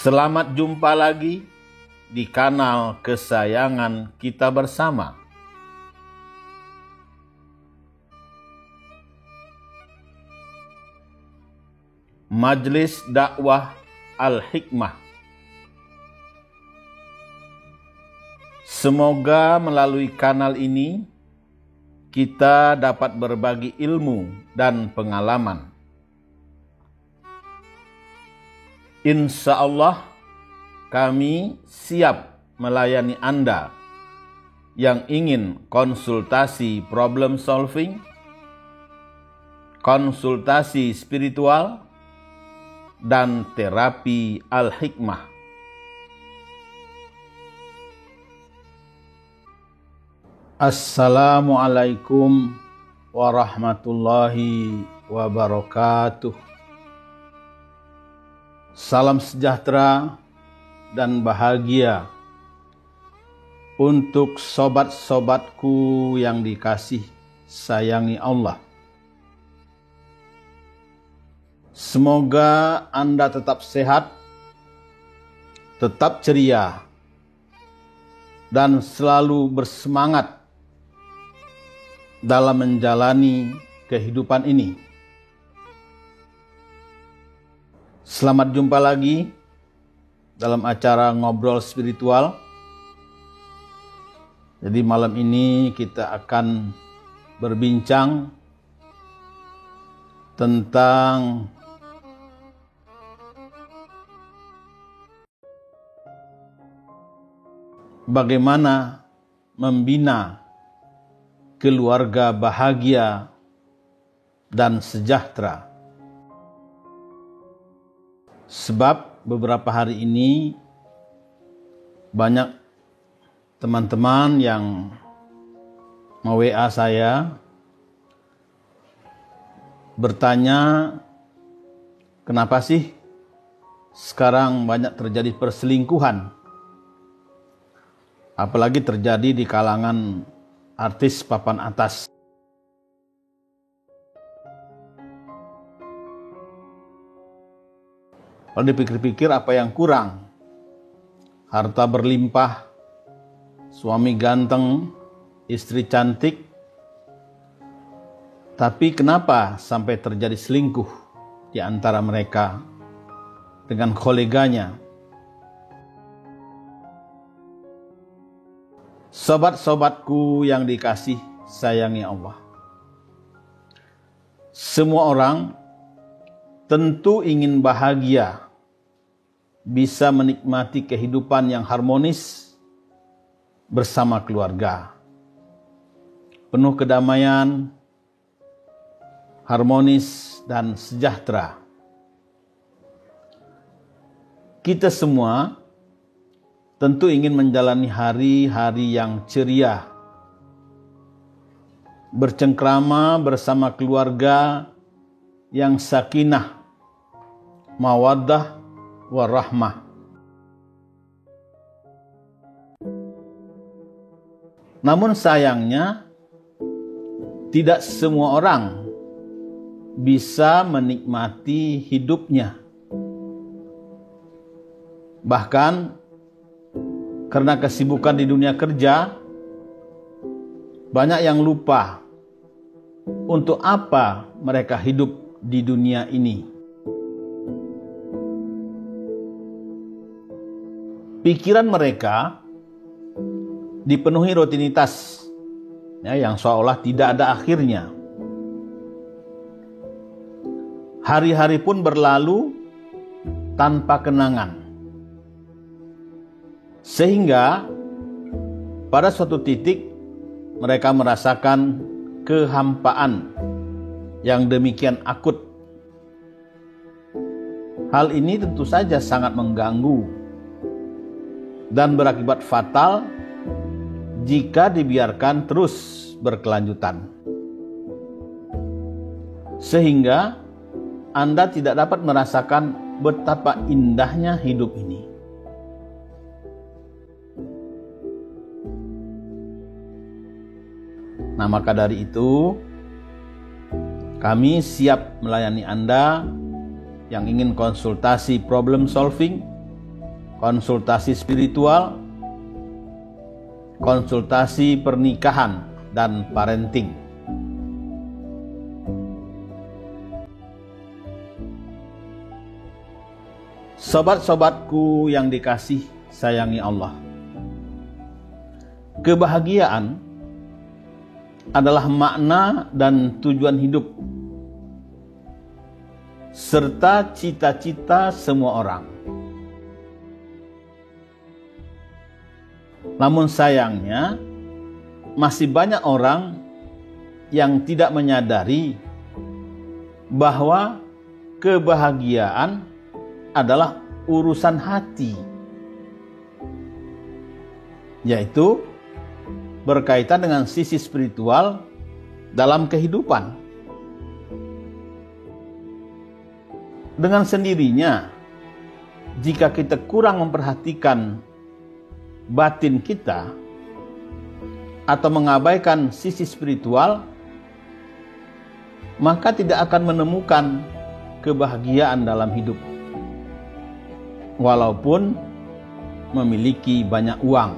Selamat jumpa lagi di kanal kesayangan kita bersama. Majelis Dakwah Al-Hikmah. Semoga melalui kanal ini kita dapat berbagi ilmu dan pengalaman. Insya Allah kami siap melayani Anda yang ingin konsultasi problem solving, konsultasi spiritual, dan terapi Al-Hikmah. Assalamualaikum warahmatullahi wabarakatuh. Salam sejahtera dan bahagia untuk sobat-sobatku yang dikasih sayangi Allah. Semoga Anda tetap sehat, tetap ceria, dan selalu bersemangat dalam menjalani kehidupan ini. Selamat jumpa lagi dalam acara Ngobrol Spiritual. Jadi malam ini kita akan berbincang tentang bagaimana membina keluarga bahagia dan sejahtera. Sebab beberapa hari ini banyak teman-teman yang WA saya bertanya, kenapa sih sekarang banyak terjadi perselingkuhan? Apalagi terjadi di kalangan artis papan atas. Kalau dipikir-pikir apa yang kurang? Harta berlimpah, suami ganteng, istri cantik. Tapi kenapa sampai terjadi selingkuh di antara mereka dengan koleganya? Sobat-sobatku yang dikasih sayangi Allah. Semua orang tentu ingin bahagia, bisa menikmati kehidupan yang harmonis bersama keluarga, penuh kedamaian, harmonis, dan sejahtera. Kita semua tentu ingin menjalani hari-hari yang ceria, bercengkrama bersama keluarga yang sakinah, mawaddah, warahmah. Namun sayangnya tidak semua orang bisa menikmati hidupnya. Bahkan karena kesibukan di dunia kerja, banyak yang lupa untuk apa mereka hidup di dunia ini. Pikiran mereka dipenuhi rutinitas yang seolah tidak ada akhirnya. Hari-hari pun berlalu tanpa kenangan. Sehingga pada suatu titik mereka merasakan kehampaan yang demikian akut. Hal ini tentu saja sangat mengganggu dan berakibat fatal jika dibiarkan terus berkelanjutan. Sehingga Anda tidak dapat merasakan betapa indahnya hidup ini. Nah, maka dari itu kami siap melayani Anda yang ingin konsultasi problem solving, konsultasi spiritual, konsultasi pernikahan, dan parenting. Sobat-sobatku yang dikasih sayangi Allah, kebahagiaan adalah makna dan tujuan hidup serta cita-cita semua orang. Namun sayangnya, masih banyak orang yang tidak menyadari bahwa kebahagiaan adalah urusan hati, yaitu berkaitan dengan sisi spiritual dalam kehidupan. Dengan sendirinya, jika kita kurang memperhatikan batin kita atau mengabaikan sisi spiritual, maka tidak akan menemukan kebahagiaan dalam hidup, walaupun memiliki banyak uang.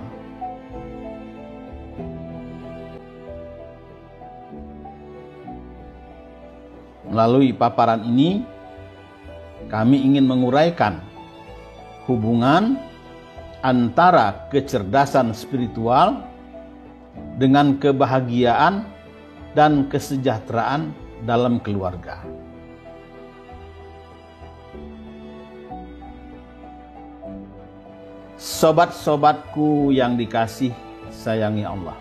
Melalui paparan ini, kami ingin menguraikan hubungan antara kecerdasan spiritual dengan kebahagiaan dan kesejahteraan dalam keluarga. Sobat-sobatku yang dikasih sayangi Allah,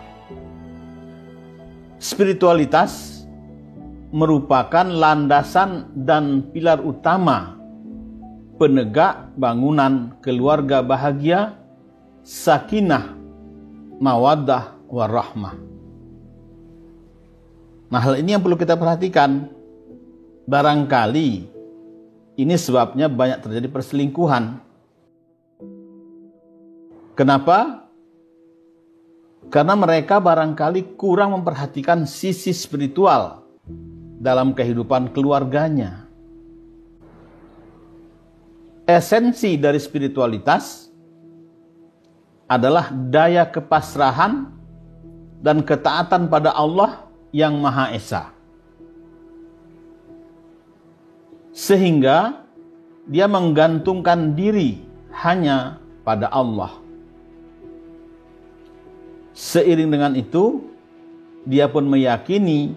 spiritualitas merupakan landasan dan pilar utama penegak bangunan keluarga bahagia, sakinah, mawaddah, warahmah. Nah, hal ini yang perlu kita perhatikan. Barangkali ini sebabnya banyak terjadi perselingkuhan. Kenapa? Karena mereka barangkali kurang memperhatikan sisi spiritual dalam kehidupan keluarganya. Esensi dari spiritualitas adalah daya kepasrahan dan ketaatan pada Allah yang Maha Esa, sehingga dia menggantungkan diri hanya pada Allah. Seiring dengan itu, dia pun meyakini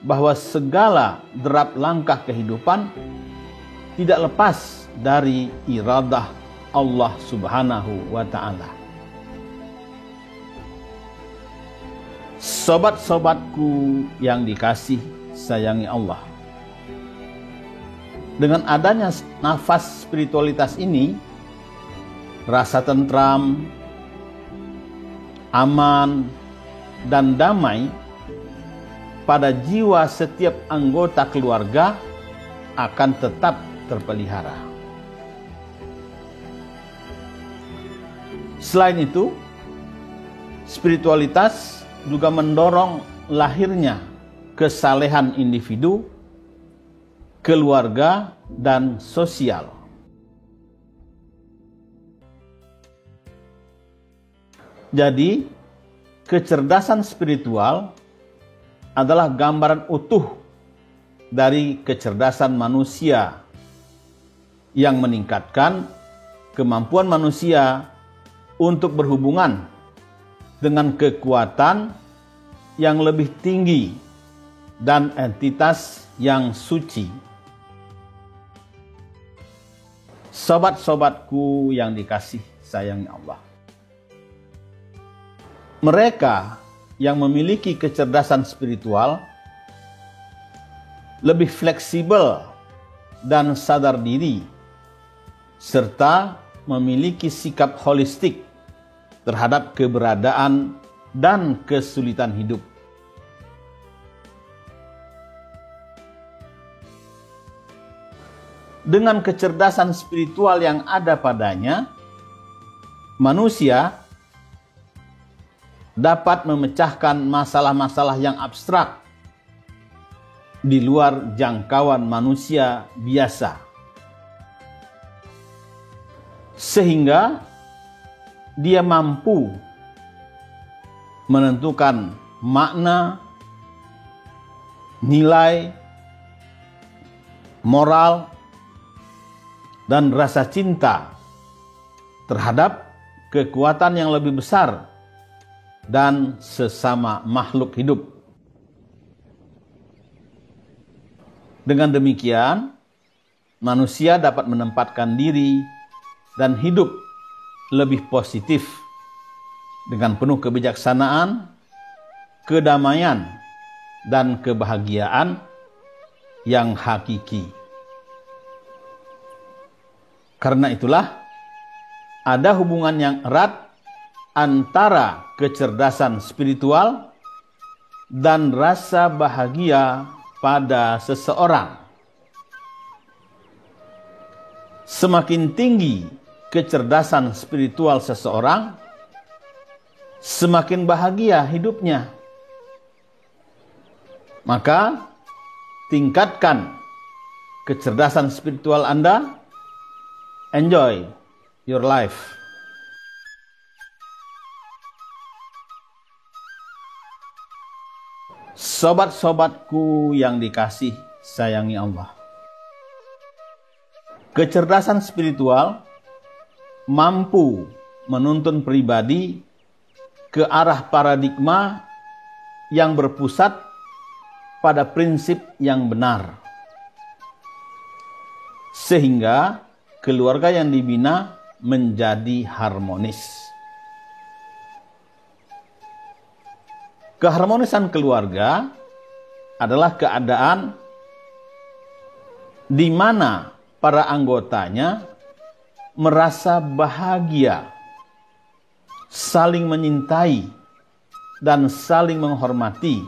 bahwa segala derap langkah kehidupan tidak lepas dari iradah Allah Subhanahu wa Ta'ala. Sobat-sobatku yang dikasih sayangi Allah, dengan adanya nafas spiritualitas ini, rasa tentram, aman, dan damai pada jiwa setiap anggota keluarga akan tetap terpelihara. Selain itu, spiritualitas juga mendorong lahirnya kesalehan individu, keluarga, dan sosial. Jadi, kecerdasan spiritual adalah gambaran utuh dari kecerdasan manusia yang meningkatkan kemampuan manusia untuk berhubungan dengan kekuatan yang lebih tinggi dan entitas yang suci. Sobat-sobatku yang dikasih sayangi Allah, mereka yang memiliki kecerdasan spiritual lebih fleksibel dan sadar diri, serta memiliki sikap holistik terhadap keberadaan dan kesulitan hidup. Dengan kecerdasan spiritual yang ada padanya, manusia dapat memecahkan masalah-masalah yang abstrak di luar jangkauan manusia biasa. sehingga dia mampu menentukan makna, nilai, moral, dan rasa cinta terhadap kekuatan yang lebih besar dan sesama makhluk hidup. Dengan demikian, manusia dapat menempatkan diri dan hidup lebih positif dengan penuh kebijaksanaan, kedamaian, dan kebahagiaan yang hakiki. Karena itulah, ada hubungan yang erat antara kecerdasan spiritual dan rasa bahagia pada seseorang. Semakin tinggi kecerdasan spiritual seseorang, semakin bahagia hidupnya. Maka, tingkatkan kecerdasan spiritual Anda. Enjoy your life. Sobat-sobatku yang dikasih sayangi Allah. Kecerdasan spiritual mampu menuntun pribadi ke arah paradigma yang berpusat pada prinsip yang benar. Sehingga keluarga yang dibina menjadi harmonis. Keharmonisan keluarga adalah keadaan di mana para anggotanya merasa bahagia, saling menyintai, dan saling menghormati,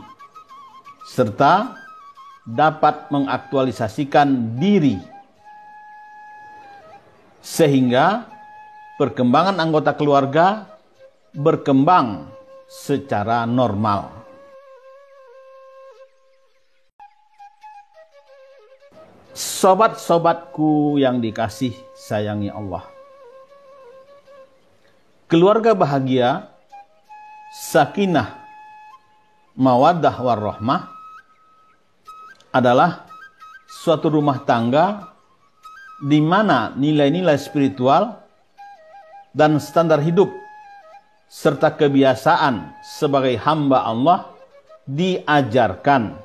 serta dapat mengaktualisasikan diri, sehingga perkembangan anggota keluarga berkembang secara normal. Sobat-sobatku yang dikasih sayangi Allah. Keluarga bahagia, sakinah, mawaddah warahmah adalah suatu rumah tangga di mana nilai-nilai spiritual dan standar hidup serta kebiasaan sebagai hamba Allah diajarkan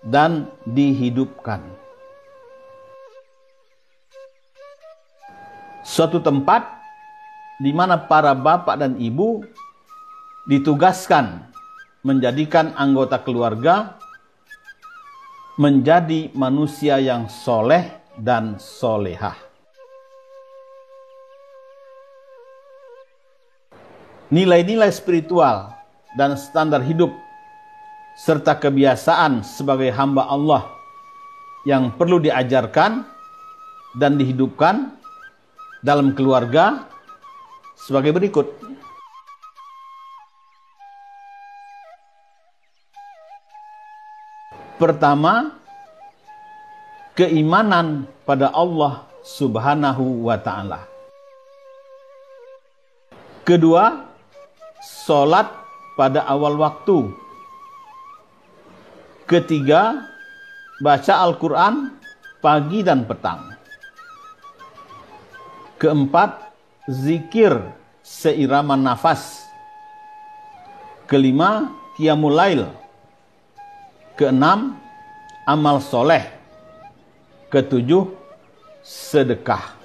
dan dihidupkan. Suatu tempat di mana para bapak dan ibu ditugaskan menjadikan anggota keluarga menjadi manusia yang soleh dan solehah. Nilai-nilai spiritual dan standar hidup serta kebiasaan sebagai hamba Allah yang perlu diajarkan dan dihidupkan dalam keluarga sebagai berikut. Pertama, keimanan pada Allah Subhanahu wa ta'ala. Kedua, sholat pada awal waktu. Ketiga, baca Al-Quran pagi dan petang. Keempat, zikir seirama nafas. Kelima, qiyamul lail. Keenam, amal soleh. Ketujuh, sedekah.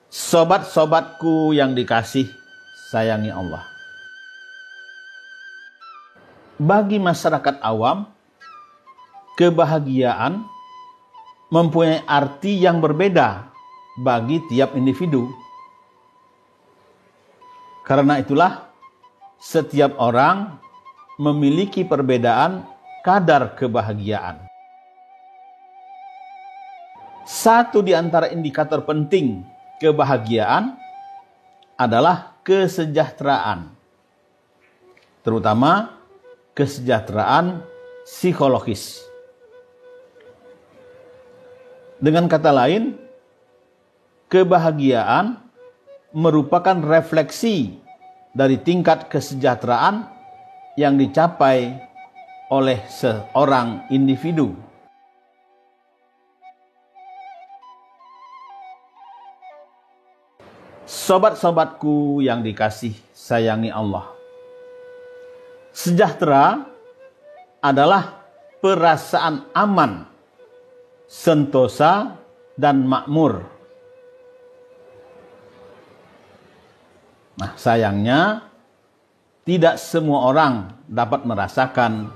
Sobat-sobatku yang dikasih sayangi Allah. Bagi masyarakat awam, kebahagiaan mempunyai arti yang berbeda bagi tiap individu. Karena itulah, setiap orang memiliki perbedaan kadar kebahagiaan. Satu di antara indikator penting kebahagiaan adalah kesejahteraan, terutama kesejahteraan psikologis. Dengan kata lain, kebahagiaan merupakan refleksi dari tingkat kesejahteraan yang dicapai oleh seorang individu. Sobat-sobatku yang dikasih sayangi Allah, sejahtera adalah perasaan aman, sentosa, dan makmur. Nah, sayangnya tidak semua orang dapat merasakan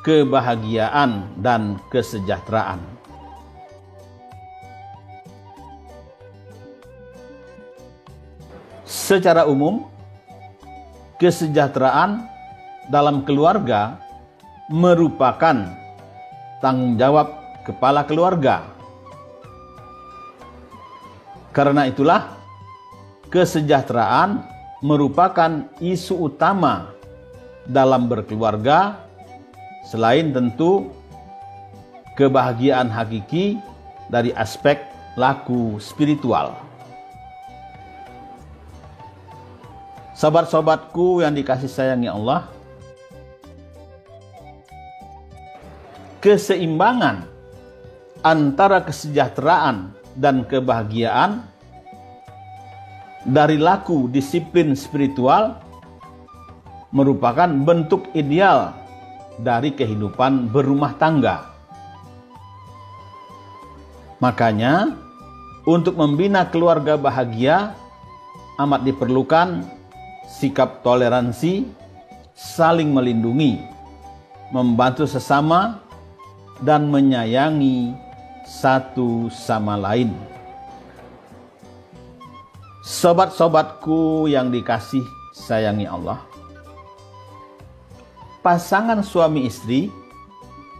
kebahagiaan dan kesejahteraan. Secara umum, kesejahteraan dalam keluarga merupakan tanggung jawab kepala keluarga. Karena itulah, kesejahteraan merupakan isu utama dalam berkeluarga, selain tentu kebahagiaan hakiki dari aspek laku spiritual. Sobat-sobatku yang dikasih sayangi Allah, keseimbangan antara kesejahteraan dan kebahagiaan dari laku disiplin spiritual merupakan bentuk ideal dari kehidupan berumah tangga. Makanya, untuk membina keluarga bahagia amat diperlukan sikap toleransi, saling melindungi, membantu sesama, dan menyayangi satu sama lain. Sobat-sobatku yang dikasih sayangi Allah, pasangan suami istri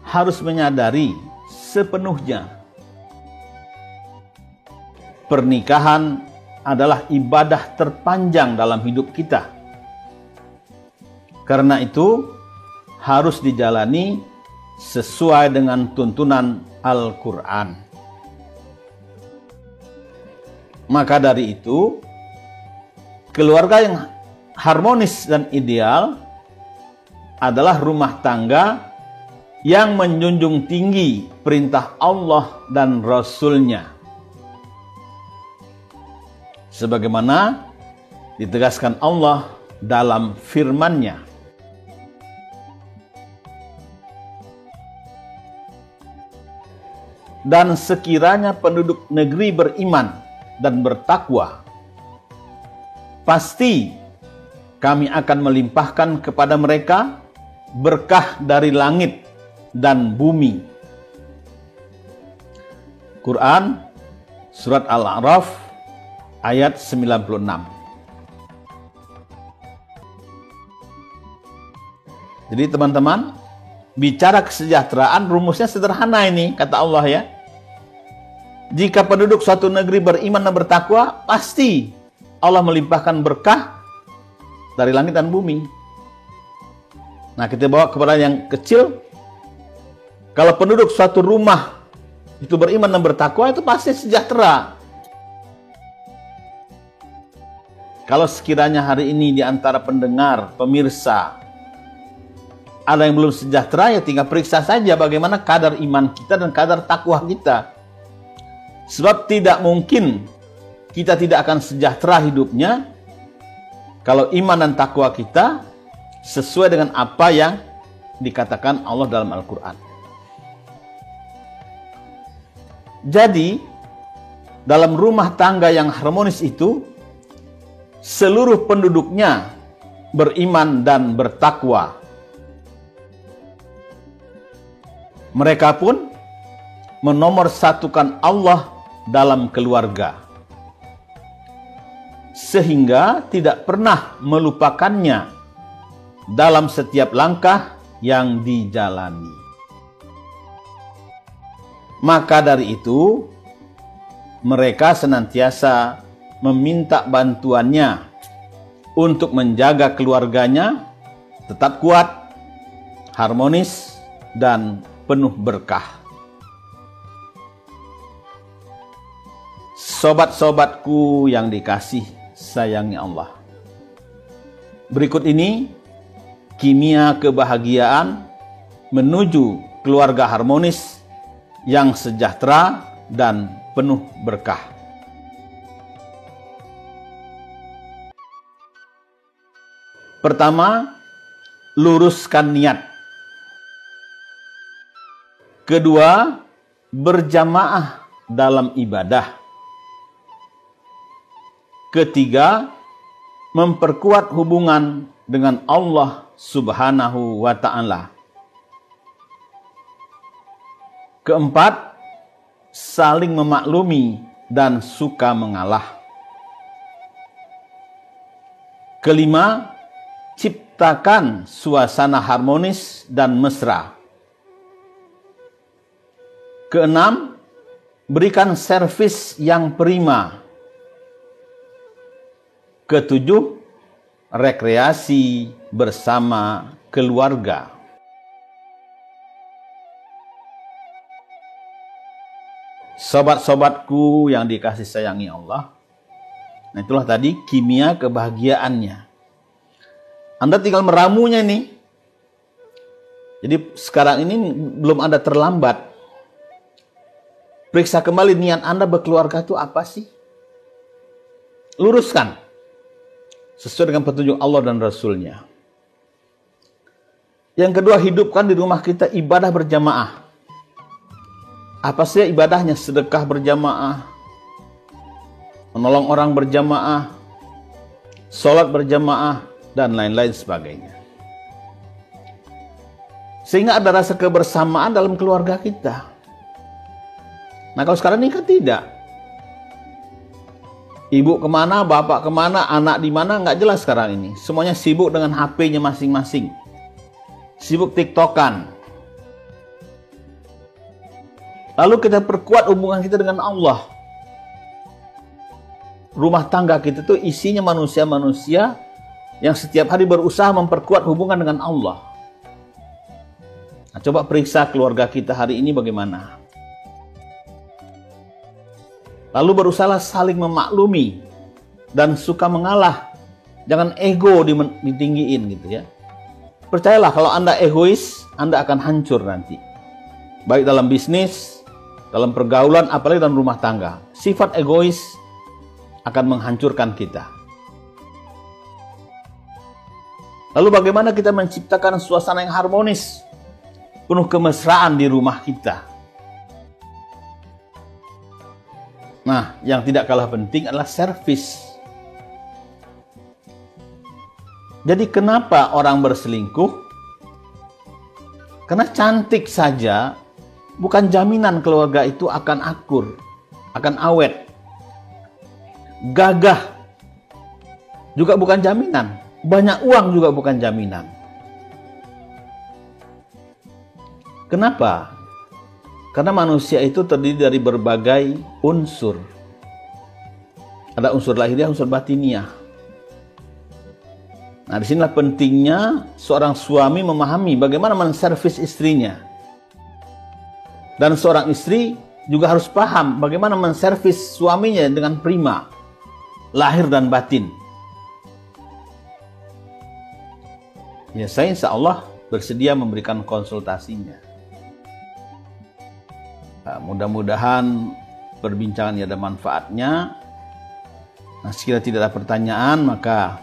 harus menyadari sepenuhnya pernikahan adalah ibadah terpanjang dalam hidup kita. Karena itu harus dijalani sesuai dengan tuntunan Al-Quran. Maka dari itu, keluarga yang harmonis dan ideal adalah rumah tangga yang menjunjung tinggi perintah Allah dan Rasul-Nya, sebagaimana ditegaskan Allah dalam firman-Nya. Dan sekiranya penduduk negeri beriman dan bertakwa, pasti kami akan melimpahkan kepada mereka berkah dari langit dan bumi. Quran Surat Al-A'raf ayat 96. Jadi teman-teman, bicara kesejahteraan rumusnya sederhana ini, kata Allah ya. Jika penduduk suatu negeri beriman dan bertakwa, pasti Allah melimpahkan berkah dari langit dan bumi. Nah, kita bawa kepada yang kecil. Kalau penduduk suatu rumah itu beriman dan bertakwa, itu pasti sejahtera. Kalau sekiranya hari ini di antara pendengar, pemirsa, ada yang belum sejahtera, ya tinggal periksa saja bagaimana kadar iman kita dan kadar takwa kita. Sebab tidak mungkin kita tidak akan sejahtera hidupnya kalau iman dan takwa kita sesuai dengan apa yang dikatakan Allah dalam Al-Quran. Jadi, dalam rumah tangga yang harmonis itu, seluruh penduduknya beriman dan bertakwa. Mereka pun menomorsatukan Allah dalam keluarga, sehingga tidak pernah melupakannya dalam setiap langkah yang dijalani. Maka dari itu, mereka senantiasa meminta bantuannya untuk menjaga keluarganya tetap kuat, harmonis, dan penuh berkah. Sobat-sobatku yang dikasih sayangi Allah. Berikut ini kimia kebahagiaan menuju keluarga harmonis yang sejahtera dan penuh berkah. Pertama, luruskan niat. Kedua, berjamaah dalam ibadah. Ketiga, memperkuat hubungan dengan Allah Subhanahu wa Ta'ala. Keempat, saling memaklumi dan suka mengalah. Kelima, ciptakan suasana harmonis dan mesra. Keenam, berikan servis yang prima. Ketujuh, rekreasi bersama keluarga. Sobat-sobatku yang dikasih sayangi Allah. Nah, itulah tadi kimia kebahagiaannya. Anda tinggal meramunya nih. Jadi sekarang ini belum ada terlambat. Periksa kembali niat Anda berkeluarga itu apa sih? Luruskan sesuai dengan petunjuk Allah dan Rasul-Nya. Yang kedua, hidupkan di rumah kita ibadah berjamaah. Apa saja ibadahnya? Sedekah berjamaah, menolong orang berjamaah, sholat berjamaah, dan lain-lain sebagainya. Sehingga ada rasa kebersamaan dalam keluarga kita. Nah, kalau sekarang ini kan tidak. Ibu kemana, bapak kemana, anak di mana, nggak jelas sekarang ini. Semuanya sibuk dengan HP-nya masing-masing. Sibuk TikTokan. Lalu kita perkuat hubungan kita dengan Allah. Rumah tangga kita tuh isinya manusia-manusia yang setiap hari berusaha memperkuat hubungan dengan Allah. Nah, coba periksa keluarga kita hari ini bagaimana. Lalu berusaha saling memaklumi dan suka mengalah. Jangan ego ditinggiin gitu ya. Percayalah, kalau Anda egois, Anda akan hancur nanti. Baik dalam bisnis, dalam pergaulan, apalagi dalam rumah tangga. Sifat egois akan menghancurkan kita. Lalu bagaimana kita menciptakan suasana yang harmonis, penuh kemesraan di rumah kita? Nah, yang tidak kalah penting adalah servis. Jadi kenapa orang berselingkuh? Karena cantik saja bukan jaminan keluarga itu akan akur, akan awet. Gagah juga bukan jaminan. Banyak uang juga bukan jaminan. Kenapa? Karena manusia itu terdiri dari berbagai unsur. Ada unsur lahiriah, unsur batiniah. Nah, disinilah pentingnya seorang suami memahami bagaimana menservis istrinya. Dan seorang istri juga harus paham bagaimana menservis suaminya dengan prima, lahir dan batin. Ya, saya insya Allah bersedia memberikan konsultasinya. Nah, mudah-mudahan perbincangan ini ada manfaatnya. Nah, sekiranya tidak ada pertanyaan, maka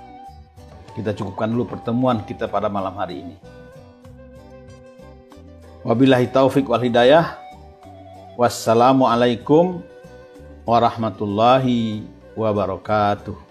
kita cukupkan dulu pertemuan kita pada malam hari ini. Wabillahi taufik wal hidayah. Wassalamualaikum warahmatullahi wabarakatuh.